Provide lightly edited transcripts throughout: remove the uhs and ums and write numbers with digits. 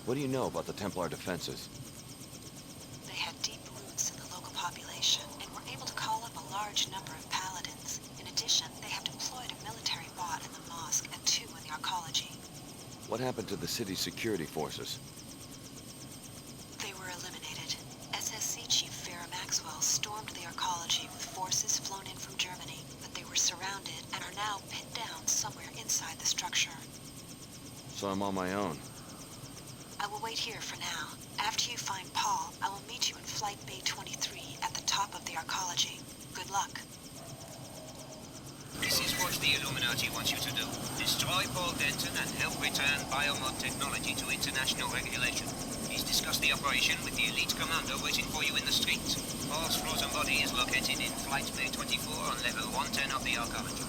What do you know about the Templar defenses? They had deep roots in the local population and were able to call up a large number of paladins. In addition, they have deployed a military bot in the mosque and 2 in the arcology. What happened to the city's security forces? They were eliminated. SSC Chief Farrah Maxwell stormed the arcology with forces flown in from Germany, but they were surrounded and are now pinned down somewhere inside the structure. So I'm on my own. I will wait here for now. After you find Paul, I will meet you in Flight Bay 23 at the top of the arcology. Good luck. This is what the Illuminati wants you to do. Destroy Paul Denton and help return biomod technology to international regulation. Please discuss the operation with the elite commander waiting for you in the street. Paul's frozen body is located in Flight Bay 24 on level 110 of the arcology.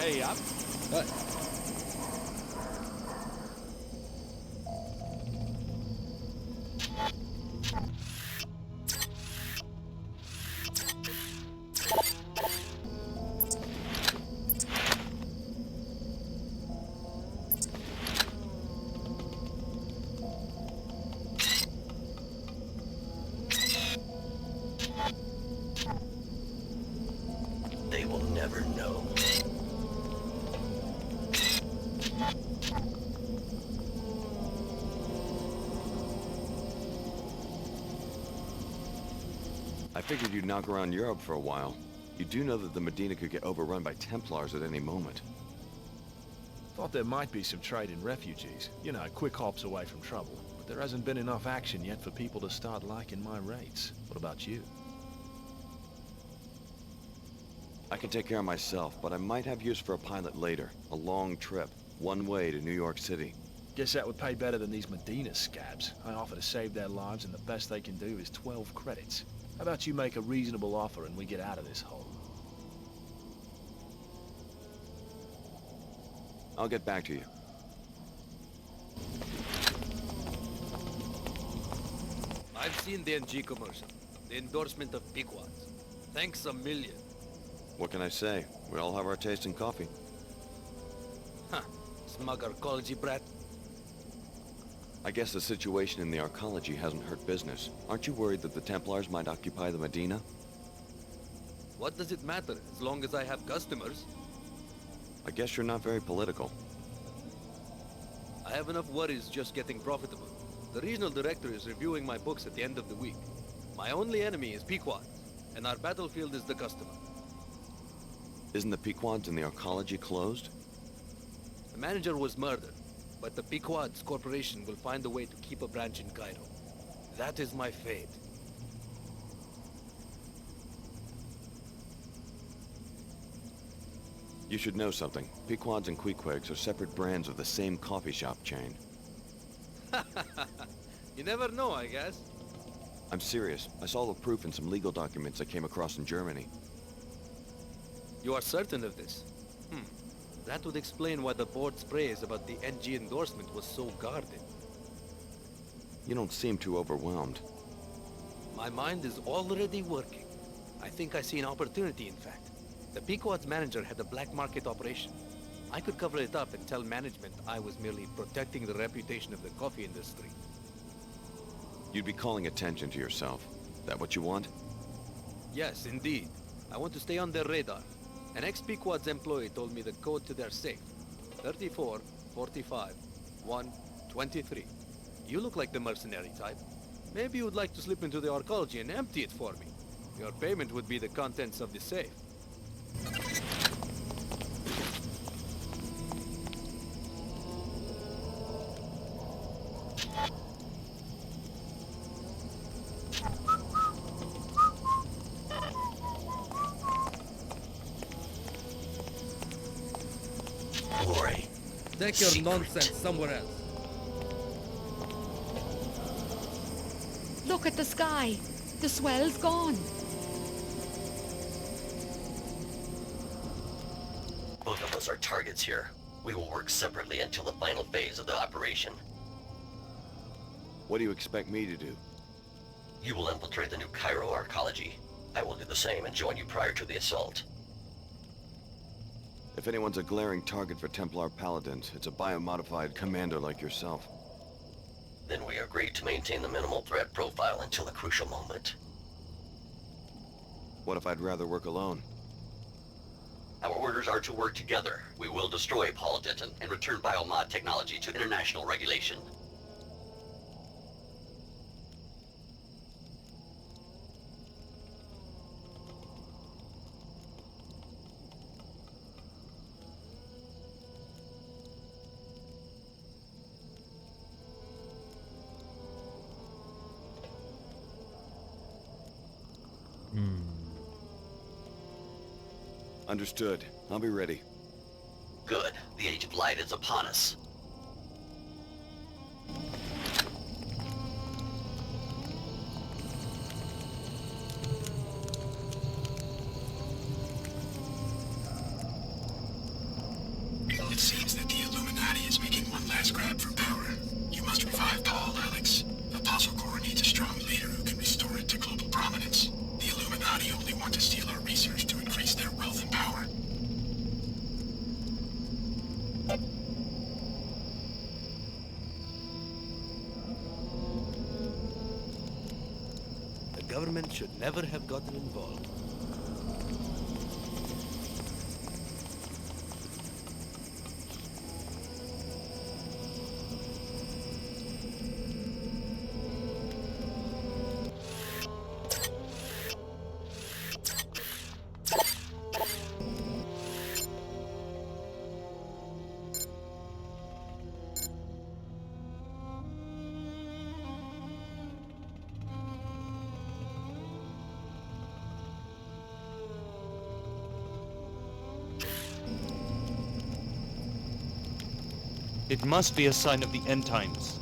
Hey, I'm... They will never know. I figured you'd knock around Europe for a while. You do know that the Medina could get overrun by Templars at any moment. Thought there might be some trade in refugees. You know, quick hops away from trouble. But there hasn't been enough action yet for people to start liking my rates. What about you? I can take care of myself, but I might have use for a pilot later. A long trip, one way to New York City. Guess that would pay better than these Medina scabs. I offer to save their lives and the best they can do is 12 credits. How about you make a reasonable offer and we get out of this hole? I'll get back to you. I've seen the NG commercial. The endorsement of Pequods. Thanks a million. What can I say? We all have our taste in coffee. Huh. Smug arcology brat. I guess the situation in the arcology hasn't hurt business. Aren't you worried that the Templars might occupy the Medina? What does it matter, as long as I have customers? I guess you're not very political. I have enough worries just getting profitable. The regional director is reviewing my books at the end of the week. My only enemy is Pequod, and our battlefield is the customer. Isn't the Pequods in the arcology closed? The manager was murdered, but the Pequods Corporation will find a way to keep a branch in Cairo. that is my fate. You should know something. Pequods and Queequegs are separate brands of the same coffee shop chain. You never know, I guess. I'm serious. I saw the proof in some legal documents I came across in Germany. You are certain of this? That would explain why the board's praise about the NG endorsement was so guarded. You don't seem too overwhelmed. My mind is already working. I think I see an opportunity, in fact. The Pequod's manager had a black market operation. I could cover it up and tell management I was merely protecting the reputation of the coffee industry. You'd be calling attention to yourself. That what you want? Yes, indeed. I want to stay on their radar. An ex-Pequod's employee told me the code to their safe. 34, 45, 1, 23. You look like the mercenary type. Maybe you would like to slip into the arcology and empty it for me. Your payment would be the contents of the safe. Glory. Take your Secret. nonsense somewhere else. Look at the sky. The swell's gone. Both of us are targets here. We will work separately until the final phase of the operation. What do you expect me to do? You will infiltrate the new Cairo arcology. I will do the same and join you prior to the assault. If anyone's a glaring target for Templar Paladins, it's a biomodified commander like yourself. Then we agreed to maintain the minimal threat profile until a crucial moment. What if I'd rather work alone? Our orders are to work together. We will destroy Paul Denton and return biomod technology to international regulation. Understood. I'll be ready. Good. The Age of Light is upon us. It seems that the Illuminati is making one last grab for power. You must revive Paul, Alex. Apostle Corps needs a strong leader who can restore it to global prominence. The Illuminati only want to steal our research to increase their wealth and power. The government should never have gotten involved. It must be a sign of the end times.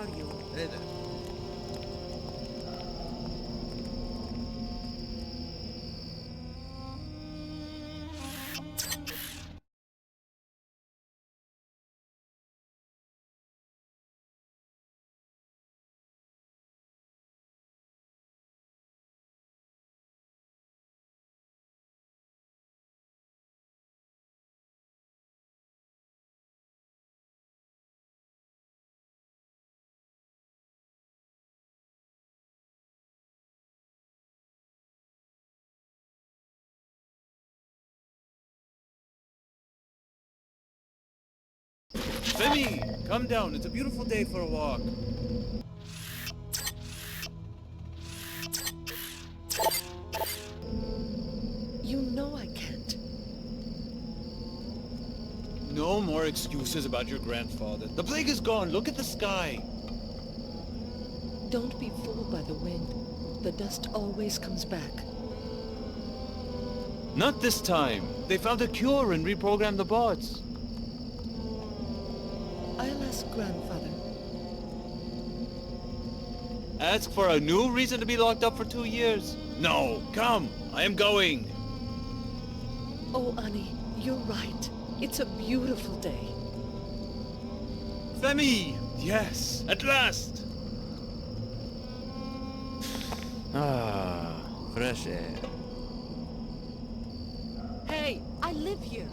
are you? Hey there. Femi, come down. It's a beautiful day for a walk. You know I can't. No more excuses about your grandfather. The plague is gone. Look at the sky. Don't be fooled by the wind. The dust always comes back. Not this time. They found a cure and reprogrammed the bots. I'll ask grandfather. Ask for a new reason to be locked up for 2 years. No, come. I am going. Oh, Annie, you're right. It's a beautiful day. Femi! Yes, at last! Ah, fresh air. Hey, I live here.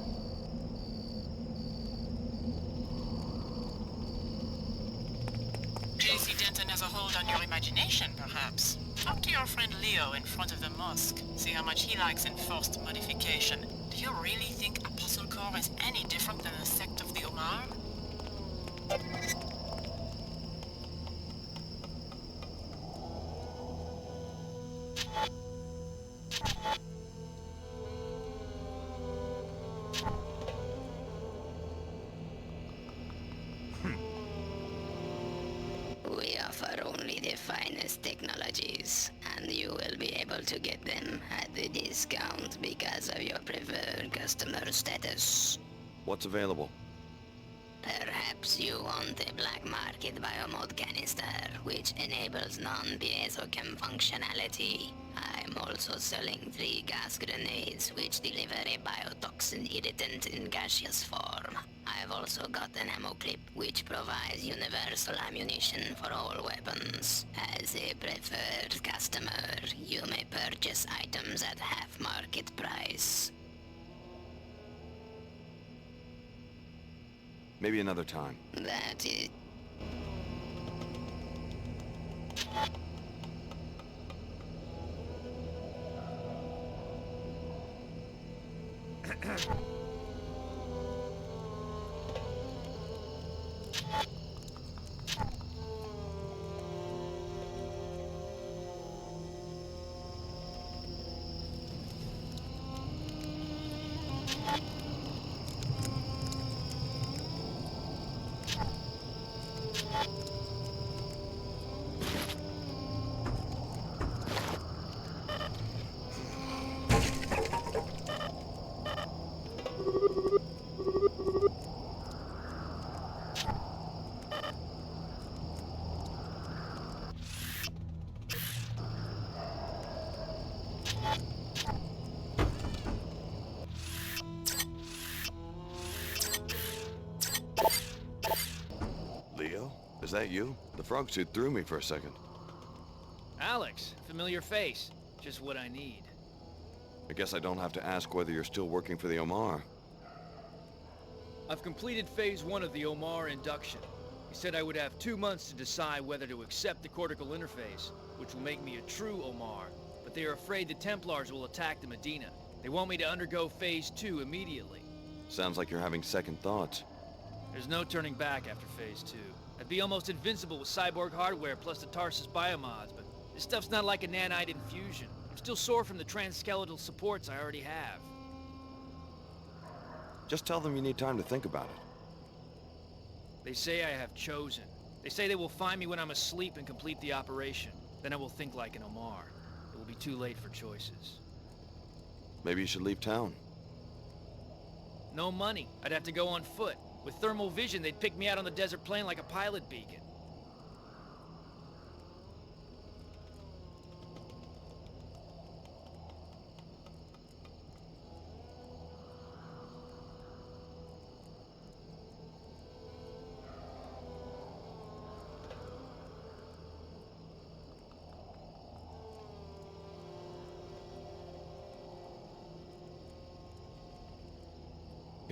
JC Denton has a hold on your imagination, perhaps. Talk to your friend Leo in front of the mosque. See how much he likes enforced modification. Do you really think Apostle Corps is any different than the sect of the Omar? We offer only the finest technologies, and you will be able to get them at a discount because of your preferred customer status. What's available? Perhaps you want a black market biomod canister, which enables non-piezochem functionality. I'm also selling 3 gas grenades, which deliver a biotoxin irritant in gaseous form. I've also got an ammo clip, which provides universal ammunition for all weapons. As a preferred customer, you may purchase items at half market price. Maybe another time. That is... Leo? Is that you? The frog suit threw me for a second. Alex, familiar face. Just what I need. I guess I don't have to ask whether you're still working for the Omar. I've completed phase 1 of the Omar induction. He said I would have 2 months to decide whether to accept the cortical interface, which will make me a true Omar. But they are afraid the Templars will attack the Medina. They want me to undergo phase 2 immediately. Sounds like you're having second thoughts. There's no turning back after phase 2. I'd be almost invincible with cyborg hardware plus the Tarsus biomods, but this stuff's not like a nanite infusion. I'm still sore from the transskeletal supports I already have. Just tell them you need time to think about it. They say I have chosen. They say they will find me when I'm asleep and complete the operation. Then I will think like an Omar. It will be too late for choices. Maybe you should leave town. No money. I'd have to go on foot. With thermal vision, they'd pick me out on the desert plain like a pilot beacon.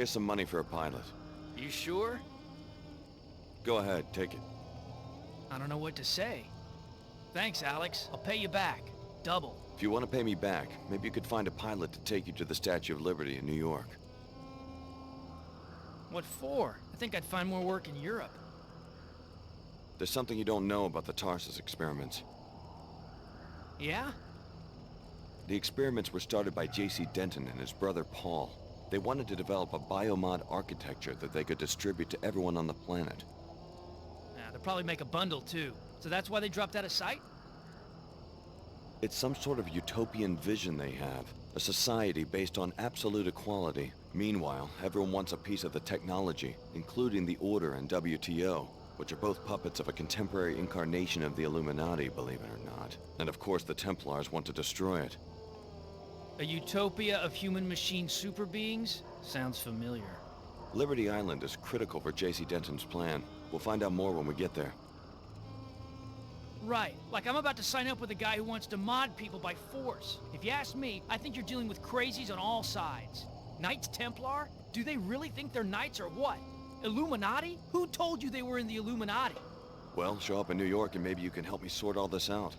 Here's some money for a pilot. You sure? Go ahead, take it. I don't know what to say. Thanks, Alex. I'll pay you back. Double. If you want to pay me back, maybe you could find a pilot to take you to the Statue of Liberty in New York. What for? I think I'd find more work in Europe. There's something you don't know about the Tarsus experiments. Yeah? The experiments were started by J.C. Denton and his brother Paul. They wanted to develop a biomod architecture that they could distribute to everyone on the planet. They'll probably make a bundle, too. So that's why they dropped out of sight? It's some sort of utopian vision they have. A society based on absolute equality. Meanwhile, everyone wants a piece of the technology, including the Order and WTO, which are both puppets of a contemporary incarnation of the Illuminati, believe it or not. And of course the Templars want to destroy it. A utopia of human-machine super beings? Sounds familiar. Liberty Island is critical for J.C. Denton's plan. We'll find out more when we get there. Right. Like I'm about to sign up with a guy who wants to mod people by force. If you ask me, I think you're dealing with crazies on all sides. Knights Templar? Do they really think they're knights or what? Illuminati? Who told you they were in the Illuminati? Well, show up in New York and maybe you can help me sort all this out.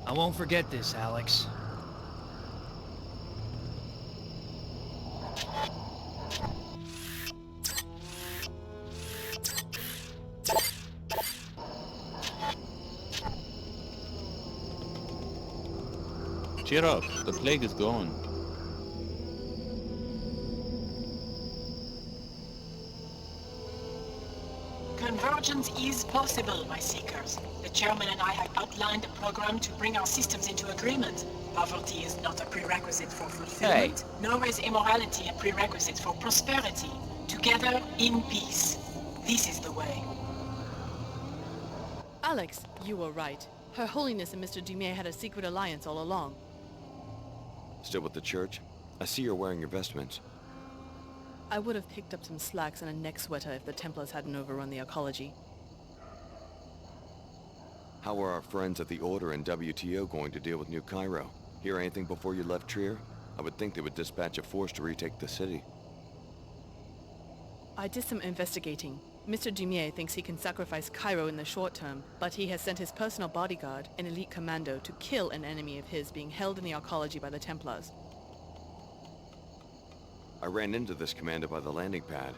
I won't forget this, Alex. Cheer up, the plague is gone. Convergence is possible, my seekers. The chairman and I have outlined a program to bring our systems into agreement. Poverty is not a prerequisite for fulfillment, nor is immorality a prerequisite for prosperity. Together, in peace. This is the way. Alex, you were right. Her Holiness and Mr. Dumais had a secret alliance all along. Still with the church? I see you're wearing your vestments. I would have picked up some slacks and a neck sweater if the Templars hadn't overrun the arcology. How are our friends at the Order and WTO going to deal with New Cairo? Hear anything before you left Trier? I would think they would dispatch a force to retake the city. I did some investigating. Mr. Dumais thinks he can sacrifice Cairo in the short term, but he has sent his personal bodyguard, an elite commando, to kill an enemy of his being held in the arcology by the Templars. I ran into this commander by the landing pad.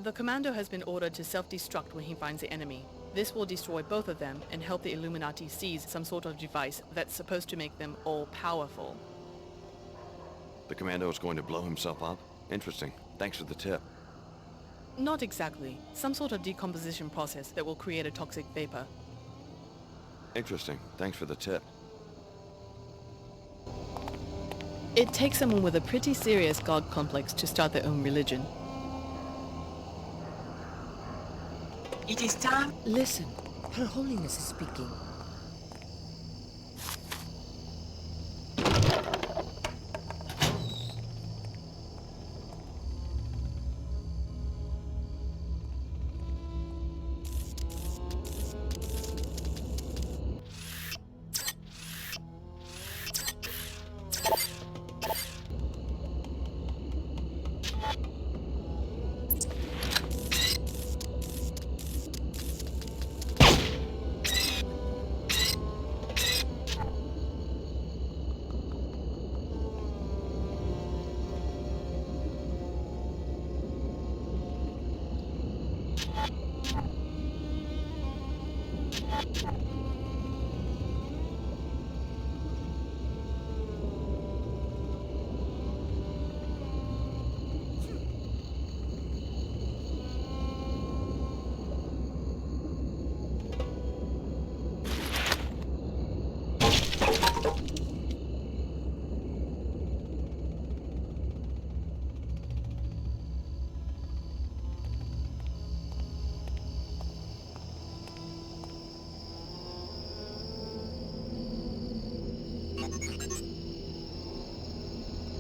The commando has been ordered to self-destruct when he finds the enemy. This will destroy both of them and help the Illuminati seize some sort of device that's supposed to make them all-powerful. The commando is going to blow himself up? Interesting. Thanks for the tip. Not exactly. Some sort of decomposition process that will create a toxic vapor. Interesting. Thanks for the tip. It takes someone with a pretty serious god complex to start their own religion. It is time. Listen, Her Holiness is speaking.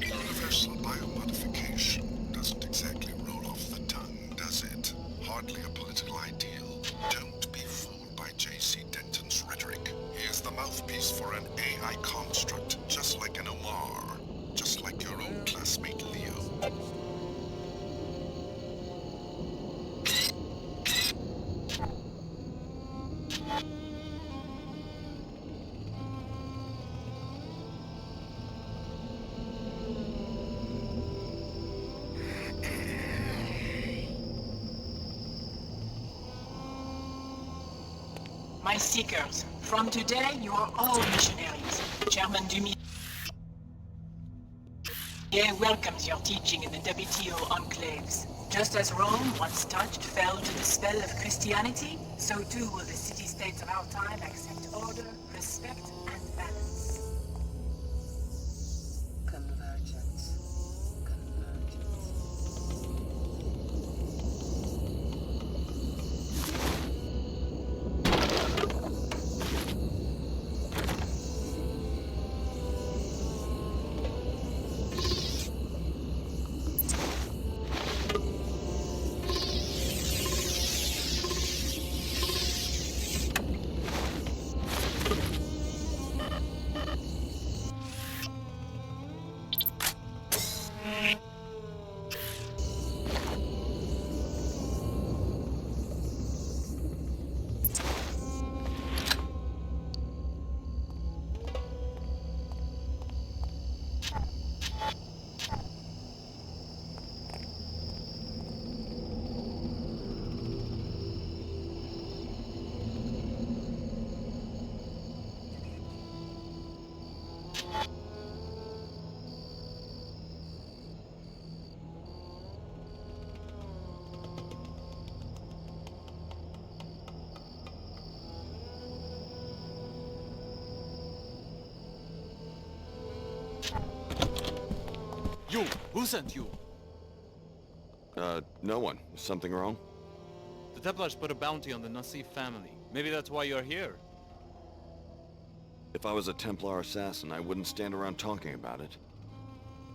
Universal biomodification doesn't exactly roll off the tongue, does it? Hardly a political ideal. Don't be fooled by J.C. Denton's rhetoric. He is the mouthpiece for an AI construct, just like an Omar. Just like your old classmate Leo. My seekers, from today you are all missionaries. Chairman Dumier welcomes your teaching in the WTO enclaves. Just as Rome, once touched, fell to the spell of Christianity, so too will the city-states of our time accept order, respect, and balance. Convergence. You! Who sent you? No one. Is something wrong? The Templars put a bounty on the Nassif family. Maybe that's why you're here. If I was a Templar assassin, I wouldn't stand around talking about it.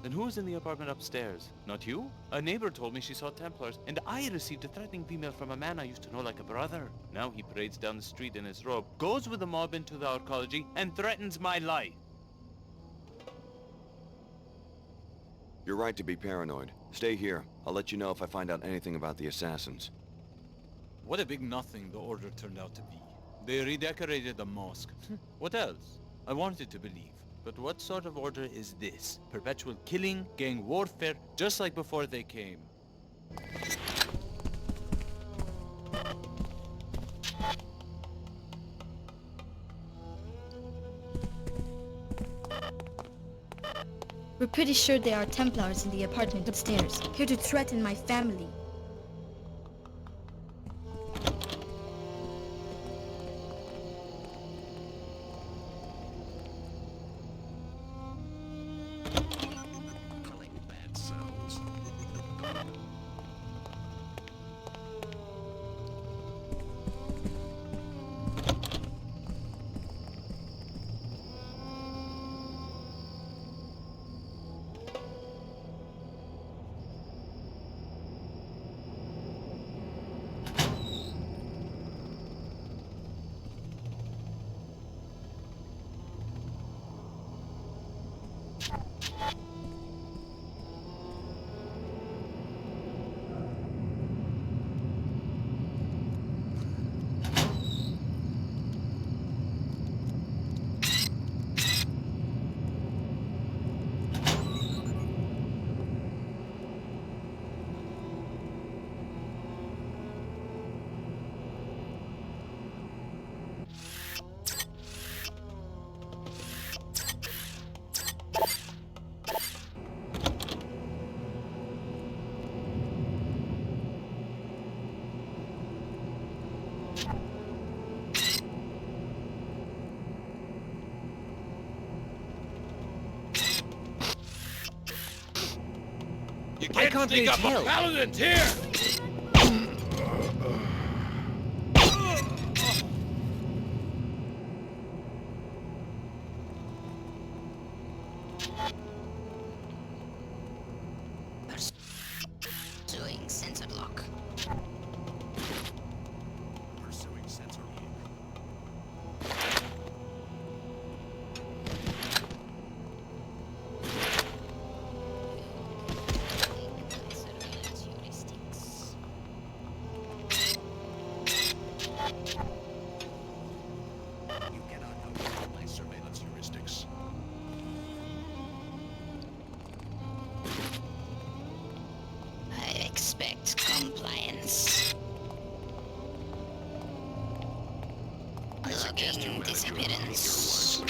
Then who was in the apartment upstairs? Not you? A neighbor told me she saw Templars, and I received a threatening email from a man I used to know like a brother. Now he parades down the street in his robe, goes with the mob into the arcology, and threatens my life. You're right to be paranoid. Stay here. I'll let you know if I find out anything about the assassins. What a big nothing the Order turned out to be. They redecorated the mosque. What else? I wanted to believe. But what sort of order is this? Perpetual killing, gang warfare, just like before they came. We're pretty sure there are Templars in the apartment upstairs, here to threaten my family. You can't sneak up a paladin here! Pursuing sensor lock. Pursuing sensor lock. Logging disappearance.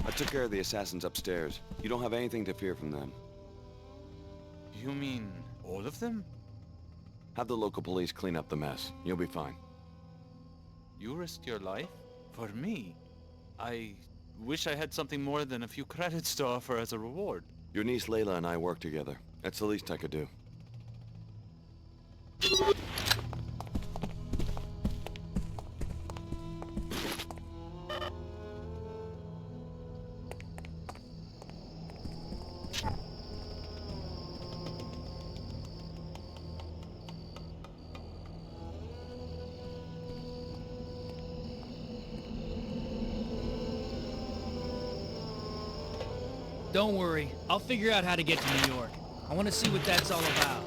I took care of the assassins upstairs. You don't have anything to fear from them. You mean all of them? Have the local police clean up the mess. You'll be fine. You risked your life? For me? I wish I had something more than a few credits to offer as a reward. Your niece Layla and I work together. That's the least I could do. Don't worry, I'll figure out how to get to New York. I want to see what that's all about.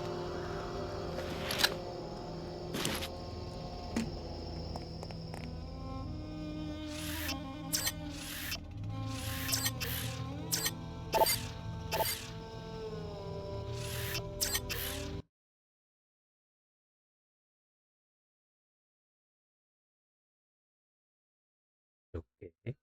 Okay.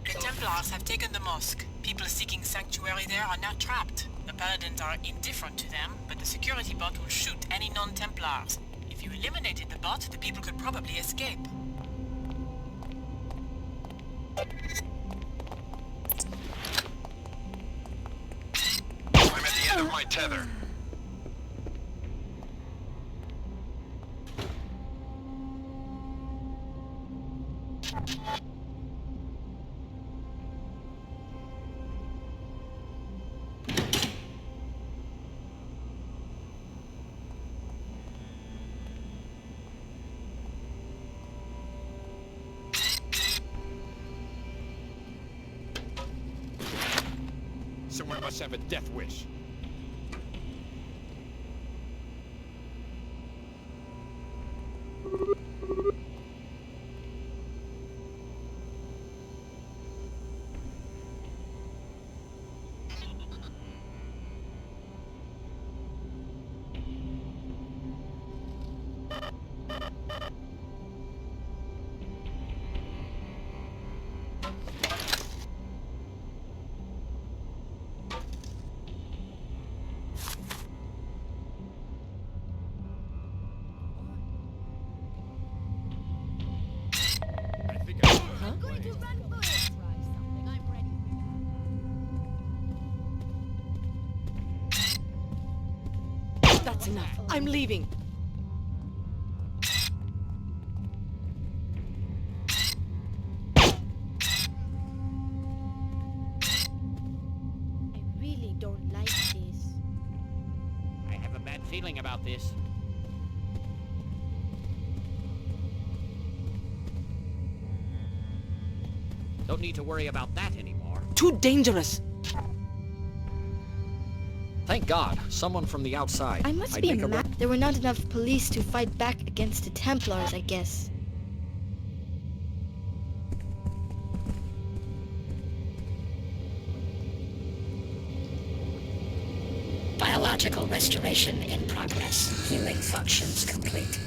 The Templars have taken the mosque. People seeking sanctuary there are now trapped. The Paladins are indifferent to them, but the security bot will shoot any non-Templars. If you eliminated the bot, the people could probably escape. I'm at the end of my tether. Someone must have a death wish. That's enough. I'm leaving. I really don't like this. I have a bad feeling about this. Don't need to worry about that anymore. Too dangerous. Thank God, someone from the outside. I must be a map. There were not enough police to fight back against the Templars, I guess. Biological restoration in progress. Healing functions complete.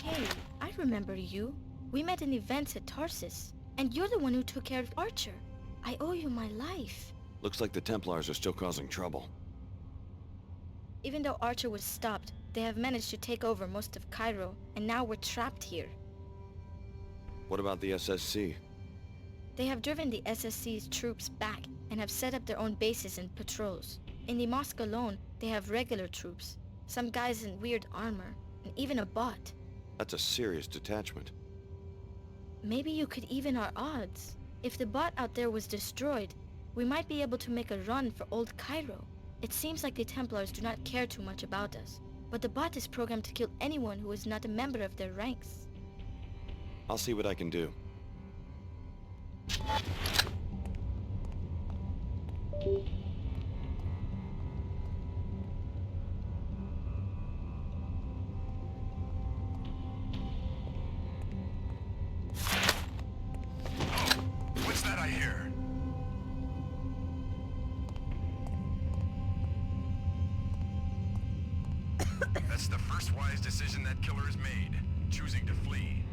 Hey, I remember you. We met in events at Tarsus, and you're the one who took care of Archer. I owe you my life. Looks like the Templars are still causing trouble. Even though Archer was stopped, they have managed to take over most of Cairo, and now we're trapped here. What about the SSC? They have driven the SSC's troops back and have set up their own bases and patrols. In the mosque alone, they have regular troops, some guys in weird armor, and even a bot. That's a serious detachment. Maybe you could even our odds. If the bot out there was destroyed, we might be able to make a run for Old Cairo. It seems like the Templars do not care too much about us, but the bot is programmed to kill anyone who is not a member of their ranks. I'll see what I can do. What's that I hear? That's the first wise decision that killer has made, choosing to flee.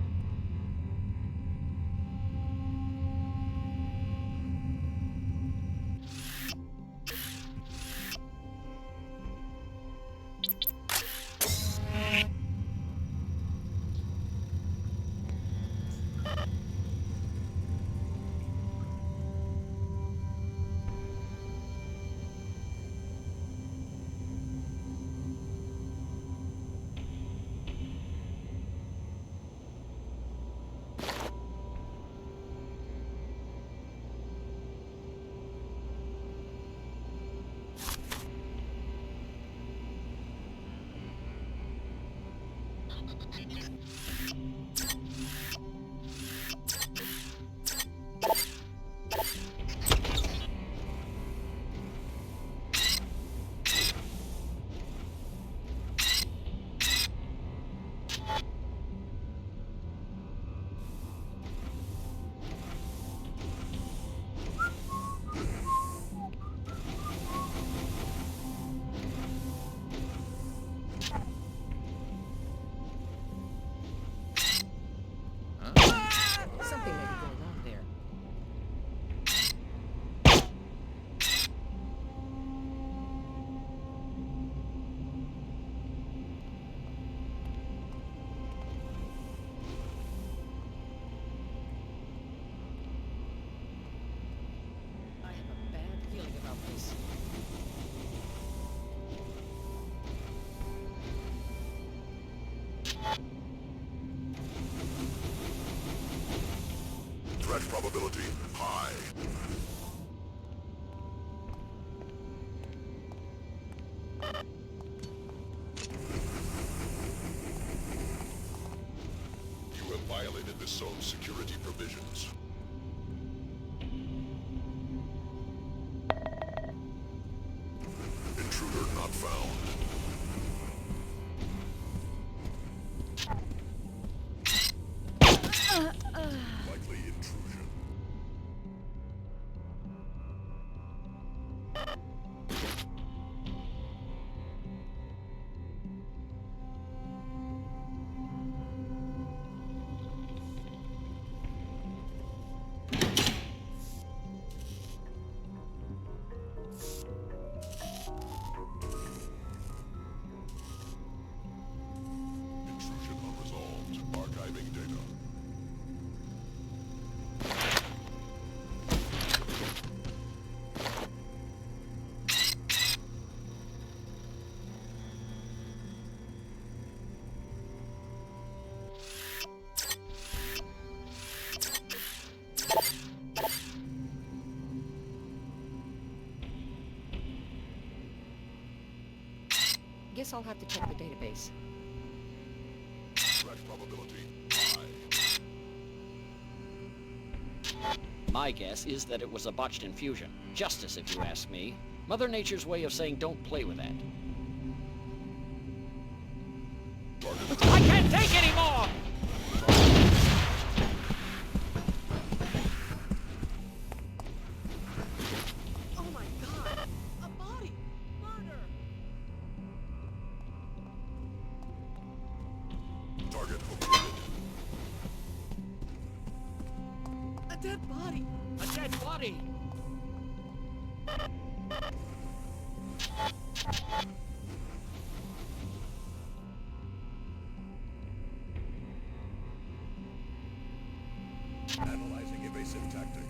probability high. You have violated this zone's security provisions. Intruder not found. Likely intrusion. Intrusion unresolved. Archiving data. Guess I'll have to check the database. Threat probability high. My guess is that it was a botched infusion. Justice, if you ask me. Mother Nature's way of saying don't play with that. I can't take anymore! Oh my god! A body! Murder! Target obliterated. A dead body! A dead body! Analyzing evasive tactic.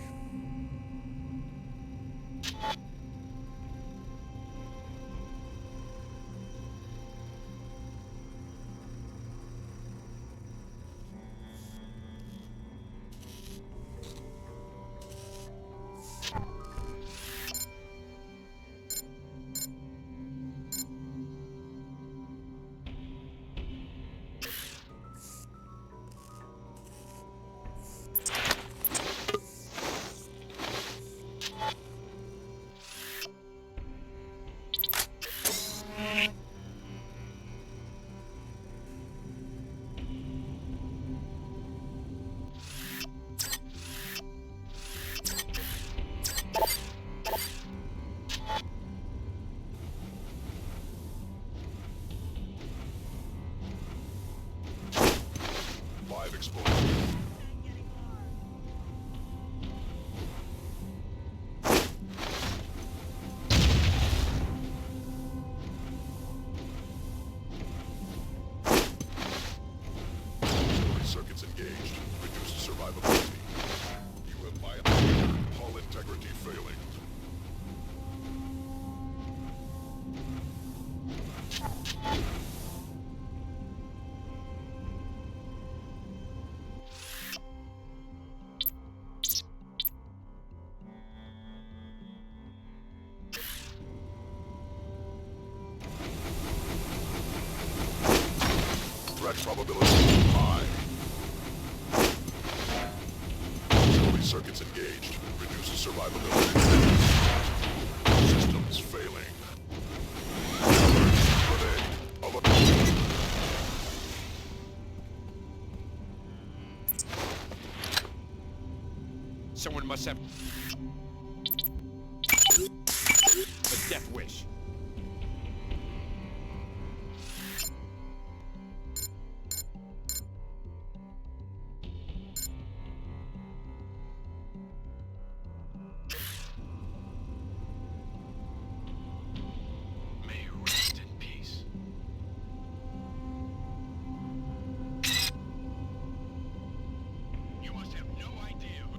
Live exposure. Auxiliary circuits engaged. Reduced survivability. You have violated hull integrity failing. Threat probability high. Auxiliary circuits engaged. Reduces survivability. Systems failing. Grenade. Someone must have a death wish. May you rest in peace. You must have no idea who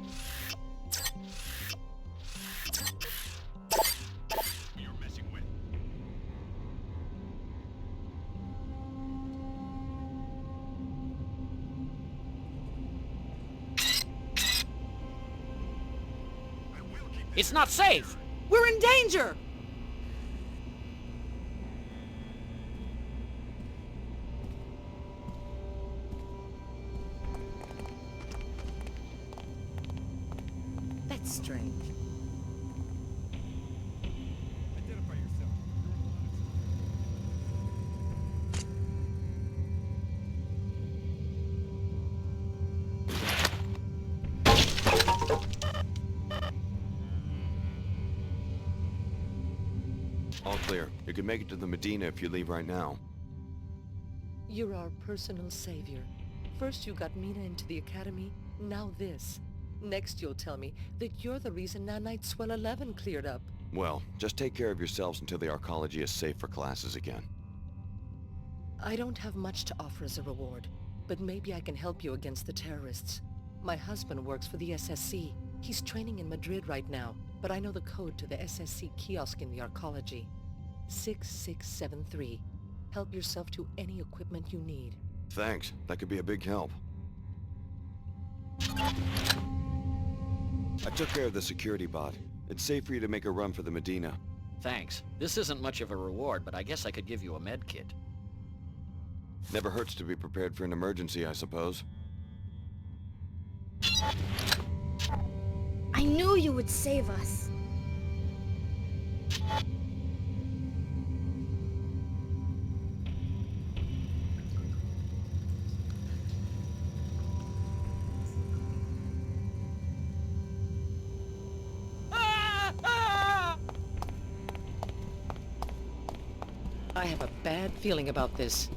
you're messing with. It's not safe! We're in danger! That's strange. Identify yourself. All clear. You can make it to the Medina if you leave right now. You're our personal savior. First you got Mina into the academy, now this. Next you'll tell me that you're the reason Nanite Swell 11 cleared up. Well, just take care of yourselves until the arcology is safe for classes again. I don't have much to offer as a reward, but maybe I can help you against the terrorists. My husband works for the SSC. He's training in Madrid right now, but I know the code to the SSC kiosk in the arcology. 6673. Help yourself to any equipment you need. Thanks. That could be a big help. I took care of the security bot. It's safe for you to make a run for the Medina. Thanks. This isn't much of a reward, but I guess I could give you a med kit. Never hurts to be prepared for an emergency, I suppose. I knew you would save us. I have a bad feeling about this.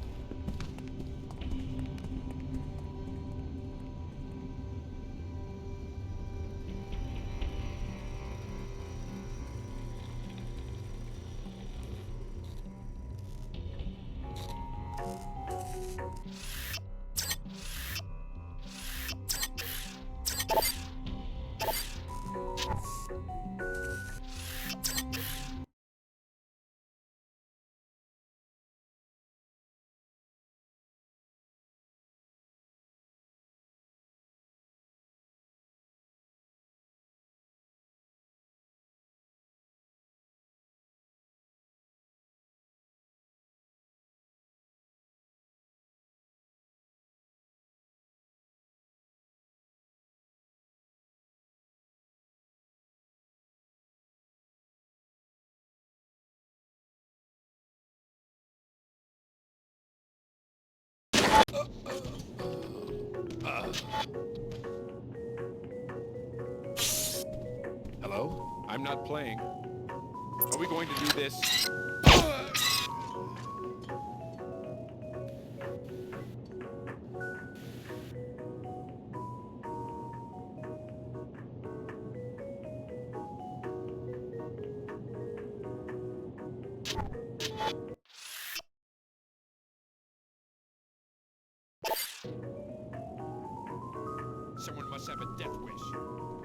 Hello? I'm not playing. Are we going to do this? Someone must have a death wish.